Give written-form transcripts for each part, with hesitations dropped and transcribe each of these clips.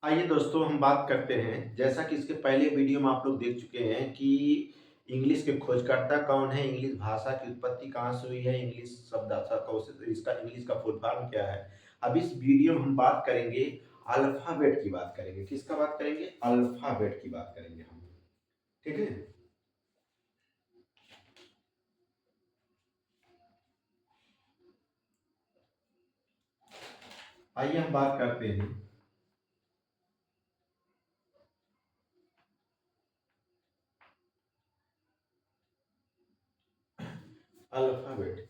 आइए दोस्तों हम बात करते हैं जैसा कि इसके पहले वीडियो में आप लोग देख चुके हैं कि इंग्लिश के खोजकर्ता कौन है, इंग्लिश भाषा की उत्पत्ति कहाँ से हुई है, इंग्लिश शब्द इसका इंग्लिश का फुल फॉर्म क्या है। अब इस वीडियो में हम बात करेंगे अल्फाबेट की बात करेंगे। किसका बात करेंगे? अल्फाबेट की बात करेंगे हम। ठीक है। आइए हम बात करते हैं अल्फाबेट।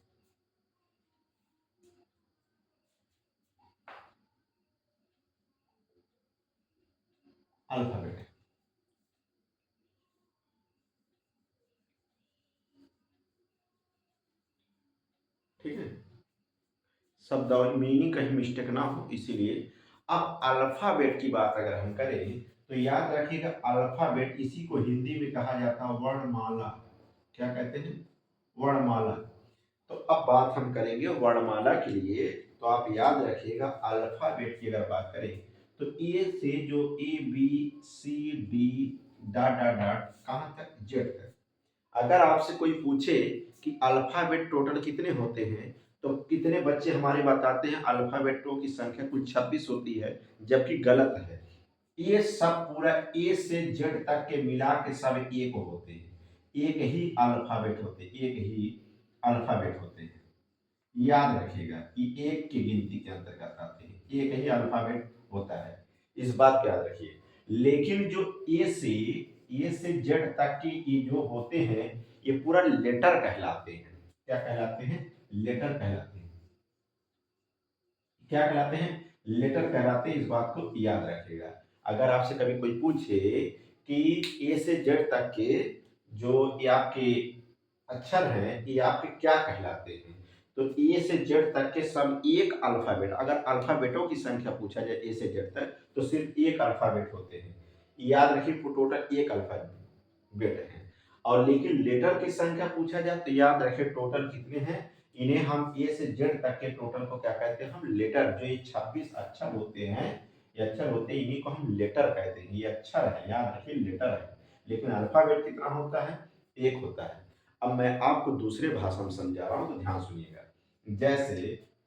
अल्फाबेट। ठीक है। शब्दावली मीनिंग कहीं मिस्टेक ना हो इसीलिए। अब अल्फाबेट की बात अगर हम करें तो याद रखिएगा, अल्फाबेट इसी को हिंदी में कहा जाता है वर्णमाला। क्या कहते हैं? वर्णमाला। तो अब बात हम करेंगे वर्णमाला के लिए। तो आप याद रखिएगा, अल्फाबेट की अगर बात करें तो ए से जो A B C D dot dot dot कहाँ तक? जेड तक। अगर आपसे कोई पूछे कि अल्फाबेट टोटल कितने होते हैं, तो कितने बच्चे हमारे बताते हैं अल्फाबेटों की संख्या कुल 26 होती है, जबकि गलत है। ये सब पूरा ए से जेड तक के मिला के सब एक होते हैं। एक ही अल्फाबेट होते हैं, एक ही अल्फाबेट होते हैं। याद रखिएगा कि एक की गिनती के अंतर्गत आते हैं, एक ही अल्फाबेट होता है। इस बात को याद रखिए। लेकिन जो ए से जेड तक के ये जो होते हैं, ये पूरा लेटर कहलाते हैं। क्या कहलाते हैं? लेटर कहलाते हैं। क्या कहलाते हैं? लेटर कहलाते हैं। इस बात को याद रखिएगा। अगर आपसे कभी कोई पूछे कि ए से जेड तक के जो ये आपके अक्षर हैं, ये आपके क्या कहलाते हैं, तो ए से जेड तक के सब एक अल्फाबेट। अगर अल्फाबेटों की संख्या पूछा जाए ए से जेड तक, तो सिर्फ एक अल्फाबेट होते हैं। याद रखिए, टोटल एक अल्फाबेट है। और लेकिन लेटर की संख्या पूछा जाए तो याद रखिए टोटल कितने हैं। इन्हें हम ए से जेड तक के टोटल को क्या कहते हैं? हम लेटर। जो ये 26 अक्षर होते हैं, ये अक्षर होते हैं, इन्हीं को हम लेटर कहते हैं। ये अक्षर है, याद रखिए लेटर है। लेकिन अल्फाबेट कितना होता है? एक होता है। अब मैं आपको दूसरे भाषा में समझा रहा हूं, तो ध्यान सुनिएगा। जैसे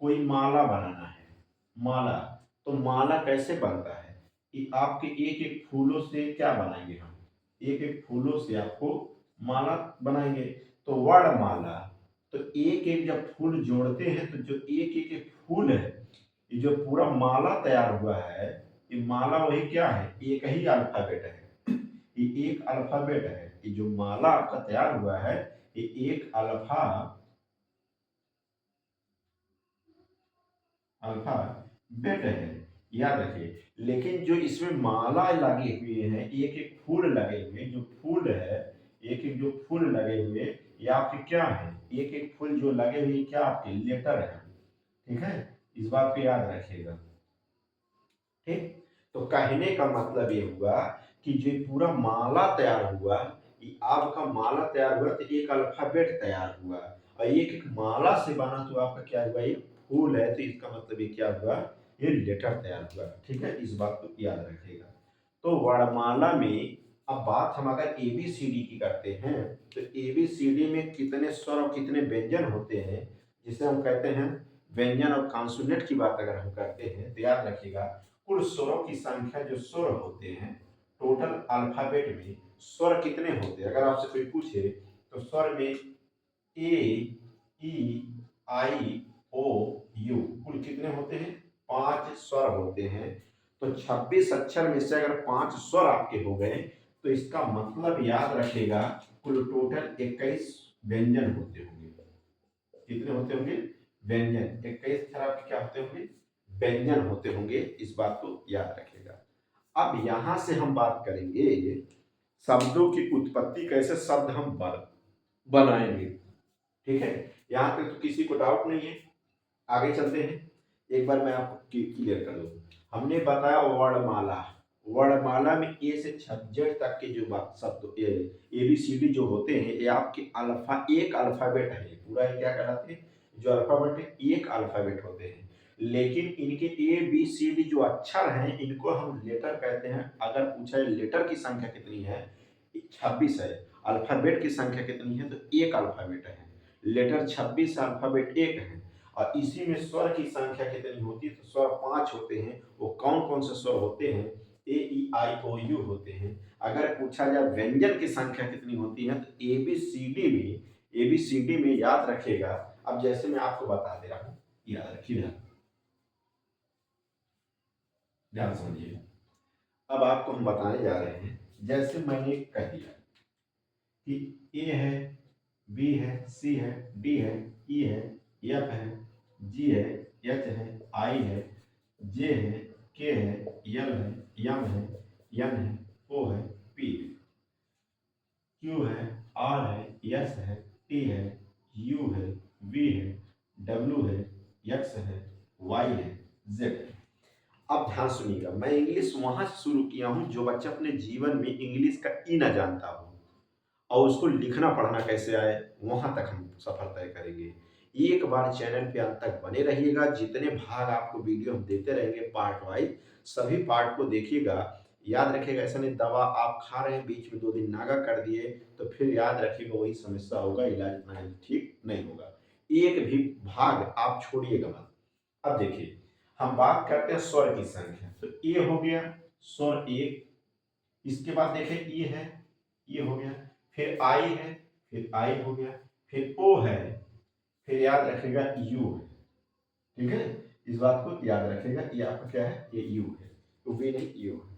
कोई माला बनाना है, माला। तो माला कैसे बनता है कि आपके एक एक फूलों से क्या बनाएंगे हम? एक एक फूलों से आपको माला बनाएंगे। तो वर्णमाला। तो एक एक जब फूल जोड़ते हैं तो जो एक एक एक फूल है, ये जो पूरा माला तैयार हुआ है, ये माला वही क्या है? एक ही अल्फाबेट है। ये एक अल्फाबेट है। ये जो माला आपका तैयार हुआ है, ये एक अल्फाबेट है। याद रखिए। लेकिन जो इसमें माला लगे हुए हैं, एक एक फूल लगे हुए, जो फूल है, एक एक जो फूल लगे हुए, ये आपके क्या है? एक एक फूल जो लगे हुए क्या आपके? लेटर है। ठीक है। इस बात को याद रखिएगा। ठीक। तो कहने का मतलब ये हुआ कि जो पूरा माला तैयार हुआ, ये आपका माला तैयार हुआ तो एक अल्फाबेट तैयार हुआ। और एक एक माला से बना तो आपका क्या हुआ? ये फूल है, तो इसका मतलब ये क्या हुआ? ये लेटर तैयार हुआ। ठीक है। इस बात को याद रखिएगा। तो वर्णमाला में अब बात हम अगर एबीसीडी की करते हैं, तो एबीसीडी में कितने स्वर और कितने व्यंजन होते हैं, जिसे हम कहते हैं व्यंजन और कॉन्सोनेंट की बात अगर हम करते हैं, तो याद रखिएगा कुल स्वरों की संख्या, जो स्वर होते हैं टोटल अल्फाबेट में, स्वर कितने होते हैं? अगर आपसे कोई पूछे तो स्वर में ए ई आई ओ यू कुल कितने होते हैं? 5 स्वर होते हैं। तो 26 अक्षर में से अगर 5 स्वर आपके हो गए, तो इसका मतलब याद रखिएगा कुल टोटल 21 व्यंजन होते होंगे। कितने होते होंगे? व्यंजन। 21 अक्षर आपके क्या होते होंगे? व्यंजन होते होंगे। इस बात को याद रखिएगा। अब यहां से हम बात करेंगे शब्दों की उत्पत्ति, कैसे शब्द हम बनाएंगे। ठीक है। यहां तक तो किसी को डाउट नहीं है। आगे चलते हैं। एक बार मैं आपको क्लियर कर दूं। हमने बताया वर्णमाला। वर्णमाला में ए से जेड तक के जो बात शब्द ए बी सी डी जो होते हैं, ये आपके एक अल्फाबेट है। पूरा ये क्या कहलाते हैं? जो अल्फाबेट है, एक अल्फाबेट होते हैं। लेकिन इनके ए बी सी डी जो अक्षर हैं इनको हम लेटर कहते हैं। अगर पूछा है लेटर की संख्या कितनी है, 26 है। अल्फाबेट की संख्या कितनी है, तो एक अल्फाबेट है। लेटर 26 है, अल्फाबेट एक है। और इसी में स्वर की संख्या कितनी होती है, तो स्वर 5 होते हैं। वो कौन कौन से स्वर होते हैं, ए ई आई ओ यू होते हैं। अगर पूछा जाए व्यंजन की संख्या कितनी होती है, तो ए बी सी डी में याद रखेगा। अब जैसे मैं आपको बता दे रहा हूं, याद रखिए, ध्यान समझिए। अब आपको हम बताने जा रहे हैं, जैसे मैंने कह दिया कि ए है, बी है, सी है, डी है, ई है, एफ है, जी है, एच है, आई है, जे है, के है, एल है, एम है, एन है, ओ है, पी है, क्यू है, आर है, एस है, टी है, यू है, वी है, डब्ल्यू है, एक्स है, वाई है, जेड है। अब ध्यान सुनिएगा, मैं इंग्लिश वहां से शुरू किया हूं जो बच्चा अपने जीवन में इंग्लिश का ई ना जानता हो और उसको लिखना पढ़ना कैसे आए, वहां तक हम सफर तय करेंगे। एक बार चैनल पे अंत तक बने रहिएगा। जितने भाग आपको वीडियो हम देते रहेंगे पार्ट वाइज, सभी पार्ट को देखिएगा। याद रखिएगा, ऐसा नहीं दवा आप खा रहे हैं बीच में 2 दिन नागा कर दिए तो फिर याद रखिएगा वही समस्या होगा, इलाज इतना जल्दी ठीक नहीं होगा। एक भी भाग आप छोड़िएगा मत। अब देखिए, हम बात करते हैं स्वर की संख्या। तो ए हो गया स्वर एक, इसके बाद देखें ई है, ये हो गया, फिर आई है, फिर आई हो गया, फिर ओ है, फिर याद रखेगा यू है। ठीक है, इस बात को याद रखेगा, ये आपका क्या है, ये यू है, तो वी नहीं यू है।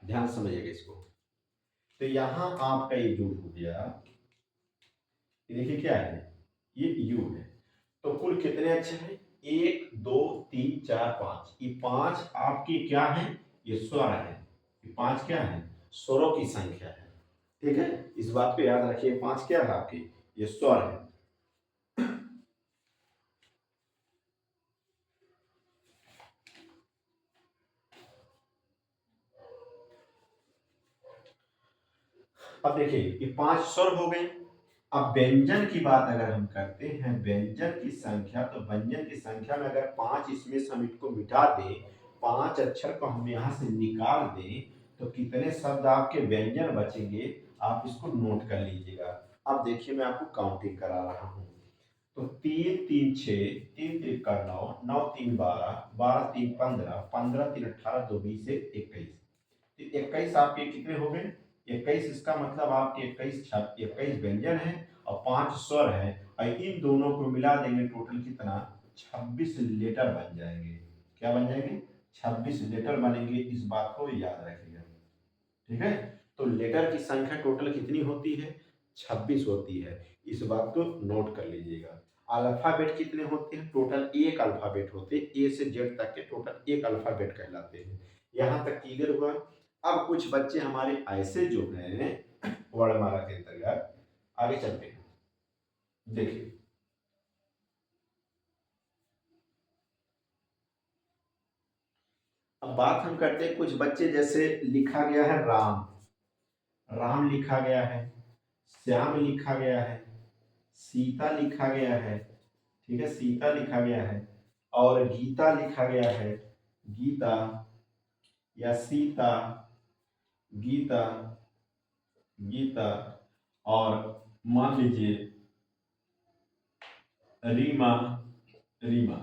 ध्यान समझिएगा इसको। तो यहां आपका ये जो हो गया, ये देखिए क्या है, ये यू है। तो कुल कितने अक्षर हैं, 1 2 3 4 5। ये 5 आपकी क्या है, ये स्वर है। ये 5 क्या है, स्वरों की संख्या है। ठीक है, इस बात को याद रखिए, 5 क्या है आपकी, ये स्वर है। अब देखिए, ये 5 स्वर हो गए। अब व्यंजन की बात अगर हम करते हैं, व्यंजन की संख्या, तो व्यंजन की संख्या में अगर 5 इसमें से हम इसको मिटा दें, 5 अक्षर को हम यहाँ से निकाल दें, तो कितने शब्द आपके व्यंजन बचेंगे, आप इसको नोट कर लीजिएगा। अब देखिए, मैं आपको काउंटिंग करा रहा हूँ। तो 3 3 6, 3 3 का 9, 9 3 12, 12 3 15, 15 3 18, 2 20 से 21। तो 21 आपके कितने हो गए, 21। इसका मतलब आपके 21 व्यंजन है और 5 स्वर है, और इन दोनों को मिला देंगे, टोटल कितना, 26 लेटर बन जाएंगे। क्या बन जाएंगे, 26 लेटर बनेंगे। इस बात को याद रखिएगा। ठीक है, तो लेटर की संख्या टोटल कितनी होती है, 26 होती है। इस बात को नोट कर लीजिएगा। अल्फाबेट कितने होते हैं, टोटल एक अल्फाबेट होते हैं, ए से जेड तक के टोटल एक अल्फाबेट कहलाते हैं। यहां तक क्लियर हुआ। अब कुछ बच्चे हमारे ऐसे जो हैं वर्णमाला के अंतर्गत, आगे चलते हैं। देखिए, अब बात हम करते हैं, कुछ बच्चे जैसे लिखा गया है राम, राम लिखा गया है, श्याम लिखा गया है, सीता लिखा गया है। ठीक है, सीता लिखा गया है, और गीता लिखा गया है, गीता या सीता, गीता, गीता, और मान लीजिए रीमा, रीमा।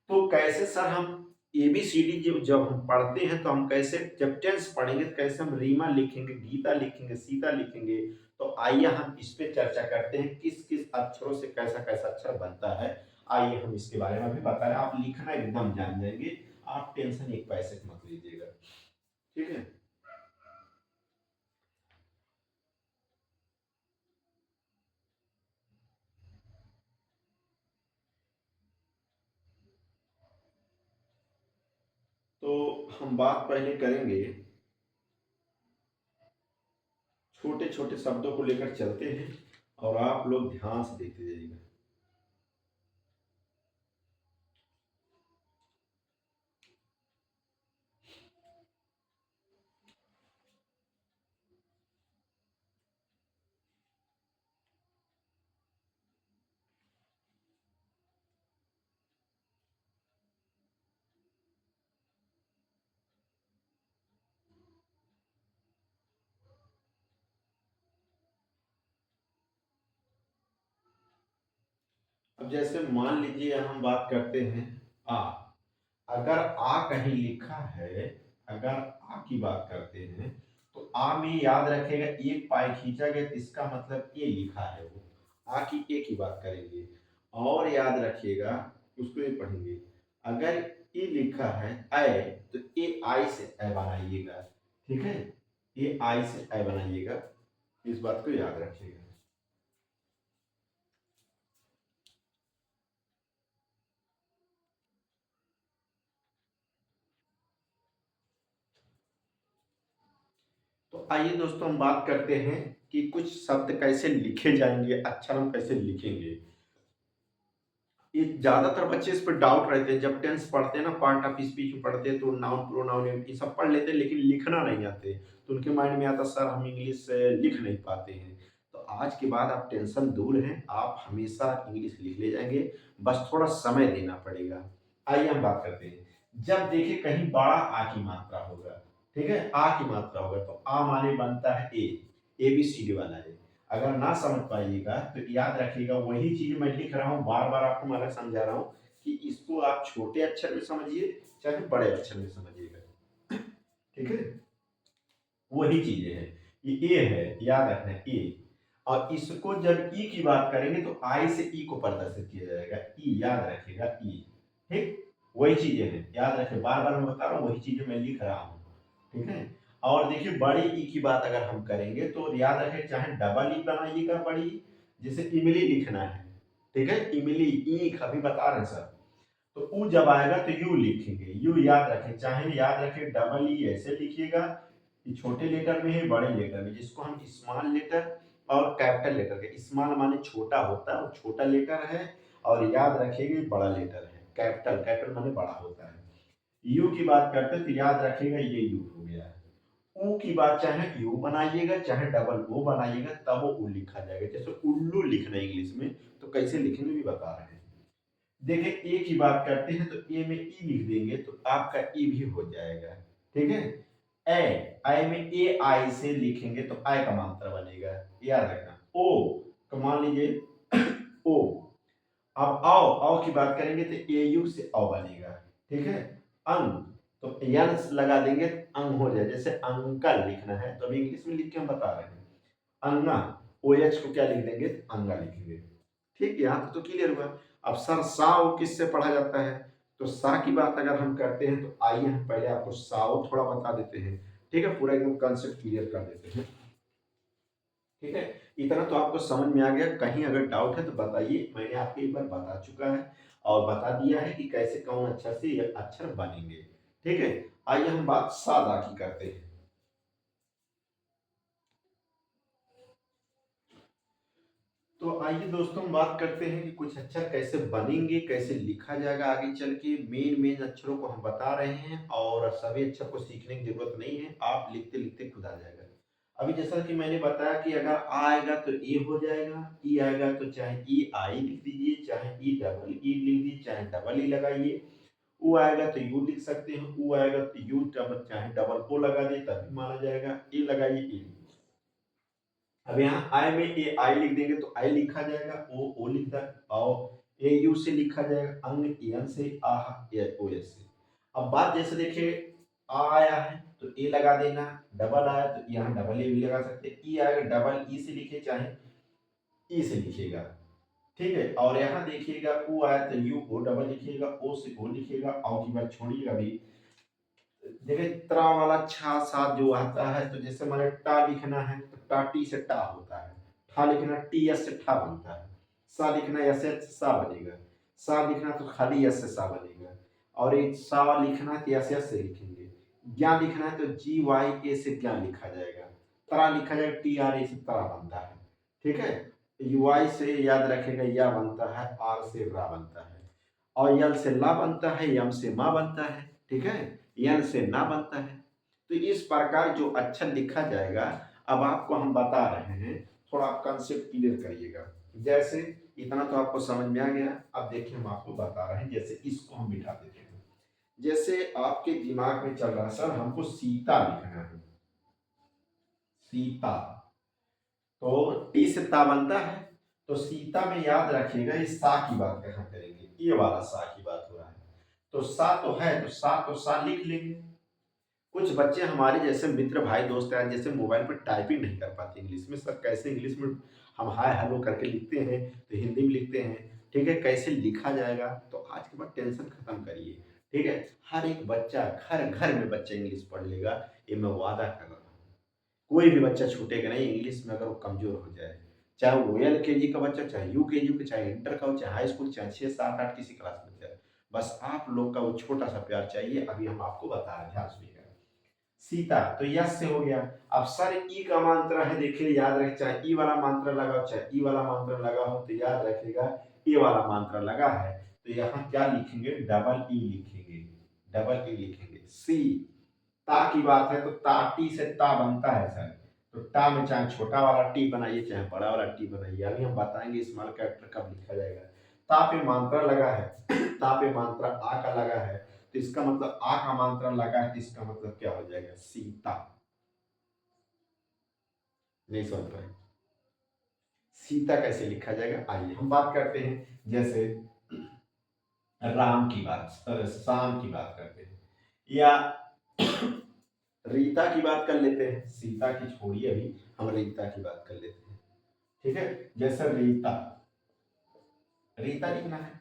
तो कैसे सर हम एबीसीडी जब जब हम पढ़ते हैं तो हम कैसे, जब टेंस पढ़ेंगे तो कैसे हम रीमा लिखेंगे, गीता लिखेंगे, सीता लिखेंगे। तो आइए हम इस पे चर्चा करते हैं, किस किस अक्षरों से कैसा कैसा अक्षर बनता है। आइए हम इसके बारे में भी बता रहे हैं, आप लिखना एकदम जान जाएंगे। आप टेंशन एक पैसे की मत लीजिएगा। ठीक है, तो हम बात पहले करेंगे, छोटे छोटे शब्दों को लेकर चलते हैं और आप लोग ध्यान से देखते जाइएगा। अब जैसे मान लीजिए हम बात करते हैं आ, अगर आ कहीं लिखा है, अगर आ की बात करते हैं तो आ में याद रखेगा एक पाई खींचा गया तो इसका मतलब ए लिखा है, वो आ की ए की बात करेंगे। और याद रखिएगा, उसको ये पढ़ेंगे, अगर ए लिखा है ऐ तो ए आई से ऐ बनाइएगा, ठीक है, ए आई से ऐ बनाइएगा, इस बात को याद रखिएगा। तो आइए दोस्तों हम बात करते हैं कि कुछ शब्द कैसे लिखे जाएंगे, अक्षर हम कैसे लिखेंगे। ये ज्यादातर बच्चे इस पर डाउट रहते हैं, जब टेंस पढ़ते हैं ना, पार्ट ऑफ स्पीच में पढ़ते हैं तो नाउन प्रोनाउन ये सब पढ़ लेते हैं लेकिन लिखना नहीं आते, तो उनके माइंड में आता सर हम इंग्लिश लिख नहीं पाते हैं। तो आज के बाद आप टेंशन दूर हैं, आप हमेशा इंग्लिश लिख ले जाएंगे, बस थोड़ा समय देना पड़ेगा। आइए हम बात करते हैं, जब देखिए कहीं बड़ा आ की मात्रा होगा, ठीक है, आ की मात्रा होगा तो आ माने बनता है ए बी सी डी वाला है। अगर ना समझ पाइएगा तो याद रखिएगा, वही चीज मैं लिख रहा हूँ, बार बार आपको मैं समझा रहा हूँ कि इसको आप छोटे अक्षर में समझिए चाहे बड़े अक्षर में समझिएगा, ठीक है, वही चीजें हैं। ये ए है, याद रखना ए, और इसको जब ई की बात करेंगे तो आई से ई को प्रदर्शित किया जाएगा, ई याद रखिएगा ई, ठीक, वही चीजें हैं, याद रखिए, बार बार मैं बता रहा हूँ वही चीजें मैं लिख रहा हूँ, ठीक है। और देखिए बड़ी ई की बात अगर हम करेंगे तो याद रखें, चाहे डबल ई बनाइएगा बड़ी ई, जैसे इमली लिखना है, ठीक है, इमली ईख अभी बता रहे हैं सर, तो ऊ जब आएगा तो यू लिखेंगे, यू याद रखें, चाहे याद रखें डबल ई ऐसे लिखिएगा, ये छोटे लेटर में है बड़े लेटर में, जिसको हम स्मॉल लेटर और कैपिटल लेटर के, स्मॉल माने छोटा होता है और छोटा लेटर है, और याद रखिएगा बड़ा लेटर है, कैपिटल, कैपिटल माने बड़ा होता है। यू की बात करते हैं तो याद रखिएगा ये यू हो गया है। ऊ की बात चाहे यू बनाइएगा चाहे डबल ओ बनाइएगा तब वो ऊ लिखा जाएगा, जैसे उल्लू लिखना है इंग्लिश में तो कैसे लिखेंगे भी बता रहे हैं। देखिए ए की बात करते हैं तो ए में ई लिख देंगे तो आपका ई भी हो जाएगा, ठीक है। ए आई में ए आई से लिखेंगे तो आई का मात्रा बनेगा, याद रखना। ओ तो मान लीजिए ओ, अब आओ आओ की बात करेंगे तो ए यू से औ बनेगा, ठीक है। अंग तो यंस लगा देंगे तो अंग हो जाए, जैसे अंकल लिखना है तो अभी इंग्लिश में लिख के हम बता रहे हैं, अंगा, ओ एच को क्या लिख देंगे, अंगा लिखेंगे, ठीक, यहाँ तक तो क्लियर हुआ। अब सर सा वो किससे पढ़ा जाता है, तो सा की बात अगर हम करते हैं तो आइए हम पहले आपको साओ थोड़ा बता देते हैं, ठीक है, पूरा एकदम कंसेप्ट क्लियर कर देते हैं, ठीक है। इतना तो आपको समझ में आ गया, कहीं अगर डाउट है तो बताइए, मैंने आपको एक बार बता चुका है और बता दिया है कि कैसे कौन अक्षर से ये अक्षर बनेंगे, ठीक है। आइए हम बात सादा की करते हैं। तो आइए दोस्तों हम बात करते हैं कि कुछ अक्षर कैसे बनेंगे, कैसे लिखा जाएगा आगे चल के, मेन मेन अक्षरों को हम बता रहे हैं और सभी अक्षर को सीखने की जरूरत नहीं है, आप लिखते लिखते खुद आ जाएगा। अभी जैसा कि मैंने बताया कि अगर आ आएगा तो ए हो जाएगा, ई आएगा तो चाहे ई आई लिख दीजिए, चाहे ई डबल ई लिख दीजिए, चाहे डबल ई लगाइए, ऊ आएगा तो यू लिख सकते हैं, ऊ आएगा तो यू डबल चाहे डबल ओ लगा दिए तभी माना जाएगा, ए लगाइए ए। अब यहाँ आई में ए आई लिख देंगे तो आई लिखा जाएगा, ओ लिख दे, और ए यू से लिखा जाएगा, अंग एन से, आह ओ एस से। अब बात जैसे देखिए आ आया है तो ए लगा देना, डबल आया तो यहाँ डबल ए भी लगा सकते हैं, ई आएगा डबल ई से लिखे चाहे ई से लिखिएगा, ठीक है। और यहाँ देखिएगा ओ आया तो यू ओ डबल लिखिएगा, ओ से ओ लिखिएगा, औ की बात छोड़िएगा भी। देखिए त्रा वाला छा सा जो आता है तो जैसे हमारे टा लिखना है तो टा टी से टा होता है, ठा लिखना टी एस से ठा बनता है, सा लिखना एस से सा बनेगा, सा लिखना तो खाली एस से सा बनेगा, और एक सा लिखना है तो एस से लिखेंगे, ज्ञा लिखना है तो जी वाई ए से ज्ञा लिखा जाएगा, तरा लिखा जाएगा टी आर ए से तरा बनता है, ठीक है। यू आई से याद रखेगा या बनता है, आर से रा बनता है, और यल से ला बनता है, यम से मा बनता है, ठीक है, यन से ना बनता है। तो इस प्रकार जो अक्षर लिखा जाएगा, अब आपको हम बता रहे हैं, थोड़ा आप कंसेप्ट क्लियर करिएगा। जैसे इतना तो आपको समझ में आ गया, अब देखिए हम आपको बता रहे हैं, जैसे इसको हम बिठा देते हैं, जैसे आपके दिमाग में चल रहा है सर हमको सीता लिखना है, सीता, तो टी से ता बनता है, तो सीता में याद रखिएगा ये सा की बात कहाँ करेंगे, ये वाला सा की बात हो रहा है। तो सा तो है, तो सा लिख लेंगे। कुछ बच्चे हमारे जैसे मित्र भाई दोस्त हैं जैसे मोबाइल पर टाइपिंग नहीं कर पाते इंग्लिश में, सर कैसे इंग्लिश में हम हाय हेलो करके लिखते हैं तो हिंदी में लिखते हैं, ठीक है, कैसे लिखा जाएगा। तो आज के बाद टेंशन खत्म करिए, ठीक है। हर एक बच्चा घर घर में बच्चा इंग्लिश पढ़ लेगा, ये मैं वादा कर रहा हूँ। कोई भी बच्चा छूटेगा नहीं इंग्लिश में अगर वो कमजोर हो जाए, चाहे वो LKG का बच्चा, चाहे UKG का, चाहे इंटर का हो, चाहे हाई स्कूल, चाहे 6 7 8 किसी क्लास में जाए। बस आप लोग का वो छोटा सा प्यार चाहिए। अभी हम आपको बता रहे हैं, ध्यान सुनिएगा। सीता तो यस से हो गया। अब सर ई का मात्रा है, देखिए याद रखे, चाहे ई वाला मात्रा लगाओ चाहे ई वाला मात्रा लगाओ, तो याद रखिएगा ई वाला मात्रा लगा है तो यहाँ क्या लिखेंगे, डबल ई लिखेंगे, डबल ई लिखेंगे। सी ता की बात है तो ता टी से ता बनता है सर, तो ता में चाहे छोटा वाला टी बनाइए चाहे बड़ा वाला टी बनाइए, अभी हम बताएंगे स्मॉल कैरेक्टर कब लिखा जाएगा। ता पे मात्रा लगा है, ता पे मात्रा आ का लगा है, तो इसका मतलब आ का मात्रा लगा है तो इसका मतलब क्या हो जाएगा, सीता। नहीं समझ पाए, सीता कैसे लिखा जाएगा, आइए हम बात करते हैं। जैसे राम की बात, शाम की बात करते हैं, या रीता की बात कर लेते हैं, सीता की छोड़िए अभी, हम रीता की बात कर लेते हैं, ठीक है। जैसे रीता, रीता लिखना है।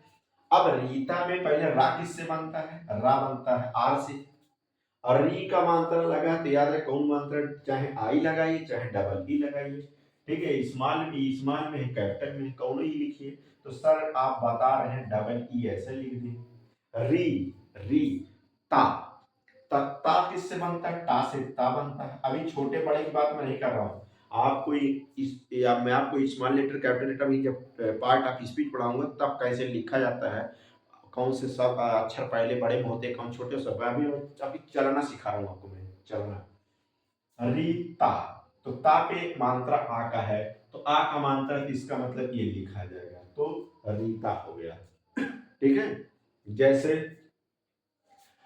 अब रीता में पहले रा किससे बनता है, रा बनता है आर से, और री का मात्रा लगा तो याद रहे कौन मात्रा, चाहे आई लगाइए चाहे डबल ई लगाइए, ठीक है। स्मॉल में है कैपिटल में, कौन ही लिखिए। तो सर आप बता रहे हैं डबल ई ऐसे लिख दें। री, री ता, ता किससे बनता है, टा से ता बनता है। अभी छोटे बड़े की बात मैं नहीं कर रहा हूँ, आपको या मैं आपको स्मॉल लेटर कैपिटल लेटर भी जब पार्ट ऑफ स्पीच पढ़ाऊंगा तब कैसे लिखा जाता है, कौन से सब अक्षर पहले बड़े में होते हैं कौन छोटे, सब अभी अभी चलना सिखा रहा हूँ आपको मैं, चलना। रीता, तो ता पे मात्रा आ का है, तो आ का मात्रा इसका मतलब ये लिखा जाएगा, तो रीता हो गया, ठीक है। जैसे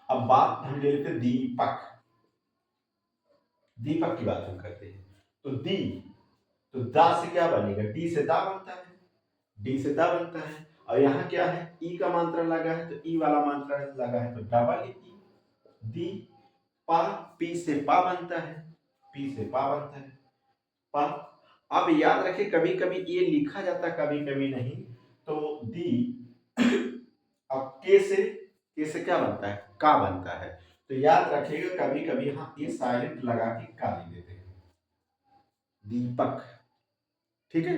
अब बात हम ले लेते हैं दीपक, दीपक की बात हम करते हैं। तो दी, तो दा से क्या बनेगा, डी से दा बनता है, डी से दा बनता है। और यहाँ क्या है, ई का मात्रा लगा है तो ई वाला मात्रा लगा है तो डबल ई, दी पा, पी से पा बनता है, पी से पा बनता है, पा। अब याद रखें कभी कभी ये लिखा जाता कभी कभी नहीं, तो दी, अब के से क्या बनता है, का बनता है, तो याद रखिएगा कभी कभी हाँ ये साइलेंट लगा के का लिख देते हैं, दीपक, ठीक है,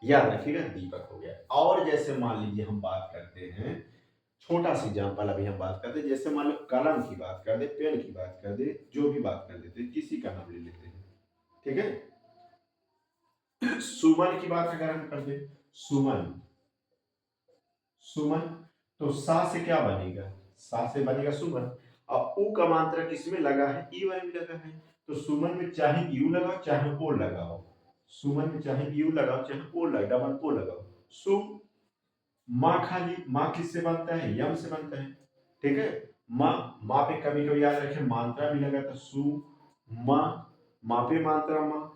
याद रखिएगा दीपक हो गया। और जैसे मान लीजिए हम बात करते हैं, छोटा सा एग्जाम्पल अभी हम बात करते हैं, जैसे मान लो कलम की बात कर दे, पेन की बात कर दे, जो भी बात कर देते किसी का नाम ले लेते हैं, ठीक है। सुमन की बात अगर हम कर दे, सुमन, सुमन, तो सा से क्या बनेगा, सा से बनेगा सुमन। और ऊ का मात्रा किसमें लगा है, ई वाले में लगा है, तो सुमन में चाहे यू लगाओ चाहे ओ लगाओ, सुमन में चाहे यू लगाओ चाहे ओ लगाओ, डबल ओ लगाओ, सु। माँ खाली, माँ किससे बनता है, यम से बनता है, ठीक है। माँ, माँ पे कभी कभी याद रखें मात्रा भी लगा था, सु माँ, माँ पे मात्रा माँ,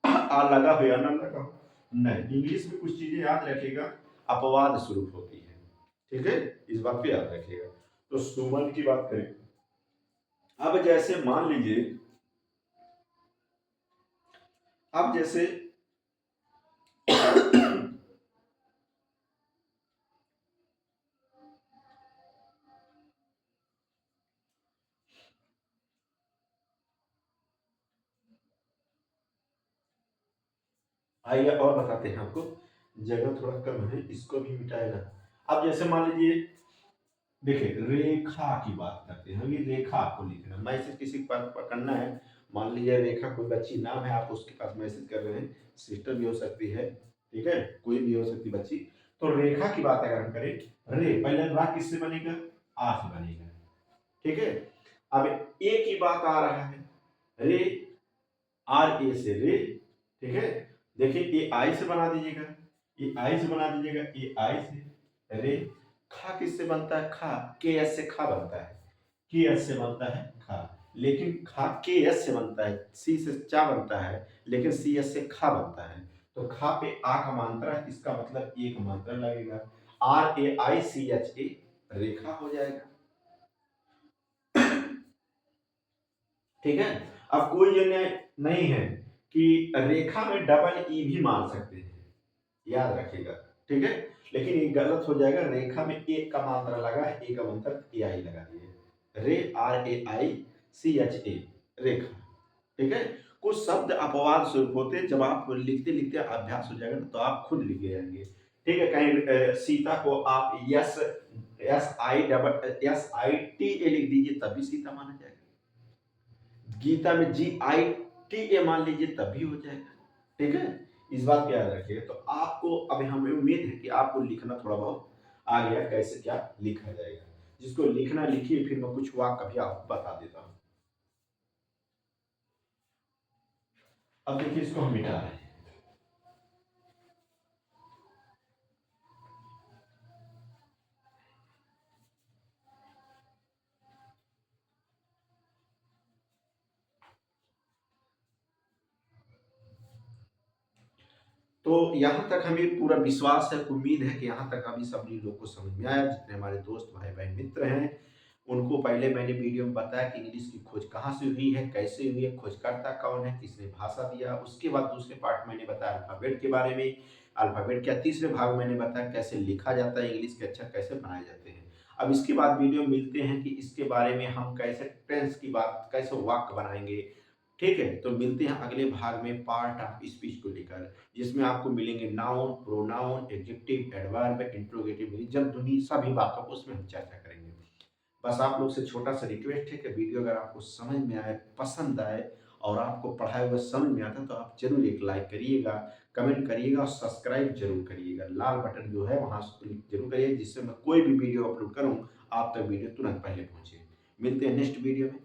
आ लगा हो या ना लगा हो, नहीं, इंग्लिश में कुछ चीजें याद रखिएगा अपवाद स्वरूप होती है, ठीक है, इस बात पे याद रखिएगा। तो सुमन की बात करें, अब जैसे मान लीजिए, अब जैसे आइए और बताते हैं आपको, जगह थोड़ा कम है इसको भी मिटाएगा। अब जैसे मान लीजिए, देखिए रेखा की बात करते हैं, ये रेखा आपको लिखना, मैसेज किसी के पास पकड़ना है, मान लीजिए रेखा कोई बच्ची नाम है, आप उसके पास मैसेज कर रहे हैं, सिस्टर भी हो सकती है, ठीक है, कोई भी हो सकती बच्ची। तो रेखा की बात अगर हम करें, रे पहले रा किससे बनेगा, आ से बनेगा, ठीक है। अब ए की बात आ रहा है, रे, आर ए से रे, ठीक है। देखिए ए आई से बना दीजिएगा, ए आई से बना दीजिएगा, ए आई से रे। खा किससे बनता है, खा, के एस से खा बनता है, के एस से बनता है खा, लेकिन खा के एस से बनता है, सी से चा बनता है लेकिन सी एस से खा बनता है, तो खा पे आ का मात्रा है, इसका मतलब एक मात्रा लगेगा। RAICHA रेखा हो जाएगा। ठीक है। अब कोई ये नहीं है कि रेखा में डबल ई भी मान सकते हैं, याद रखिएगा। ठीक है। लेकिन ये गलत हो जाएगा, रेखा में एक का मात्रा लगा है, ए का मात्रा ए आई लगा दिए, रे RAICHA रेखा। ठीक है। कुछ शब्द अपवाद स्वरूप होते हैं, जब आप लिखते लिखते अभ्यास हो जाएगा ना तो आप खुद लिखे जाएंगे। ठीक है। कहीं सीता को आप SITA लिख दीजिए तब भी सीता माना जाएगा। गीता में GITA मान लीजिए तब भी हो जाएगा। ठीक है। इस बात को याद रखिए। तो आपको अब हमें उम्मीद है कि आपको लिखना थोड़ा बहुत आ गया, कैसे क्या लिखा जाएगा। जिसको लिखना लिखिए, फिर मैं कुछ वाक्य कभी आपको बता देता हूँ। अब देखिए, इसको हम मिटा रहे हैं। तो यहाँ तक हमें पूरा विश्वास है, उम्मीद है कि यहाँ तक अभी सभी लोग को समझ में आया। जितने हमारे दोस्त भाई बहन मित्र हैं, उनको पहले मैंने वीडियो में बताया कि इंग्लिश की खोज कहाँ से हुई है, कैसे हुई है, खोजकर्ता कौन है, किसने भाषा दिया। उसके बाद दूसरे पार्ट मैंने बताया अल्फाबेट के बारे में, अल्फाबेट क्या, तीसरे भाग मैंने बताया कैसे लिखा जाता है, इंग्लिश के अक्षर कैसे बनाए जाते हैं। अब इसके बाद वीडियो मिलते हैं कि इसके बारे में हम कैसे टेंस की बात, कैसे वाक्य बनाएंगे। ठीक है। तो मिलते हैं अगले भाग में पार्ट ऑफ स्पीच को लेकर, जिसमें आपको मिलेंगे noun, pronoun, adjective, adverb, interrogative, जब दुनिया सभी बातों को उसमें हम चर्चा करेंगे। बस आप लोग से छोटा सा रिक्वेस्ट है कि वीडियो अगर आपको समझ में आए, पसंद आए और आपको पढ़ाए हुए समझ में आता है तो आप जरूर एक लाइक करिएगा, कमेंट करिएगा और सब्सक्राइब जरूर करिएगा। लाल बटन जो है वहां क्लिक जरूर करिए, जिससे मैं कोई भी वीडियो अपलोड करूं आप तक वीडियो तुरंत पहले पहुंचे। मिलते हैं नेक्स्ट वीडियो में।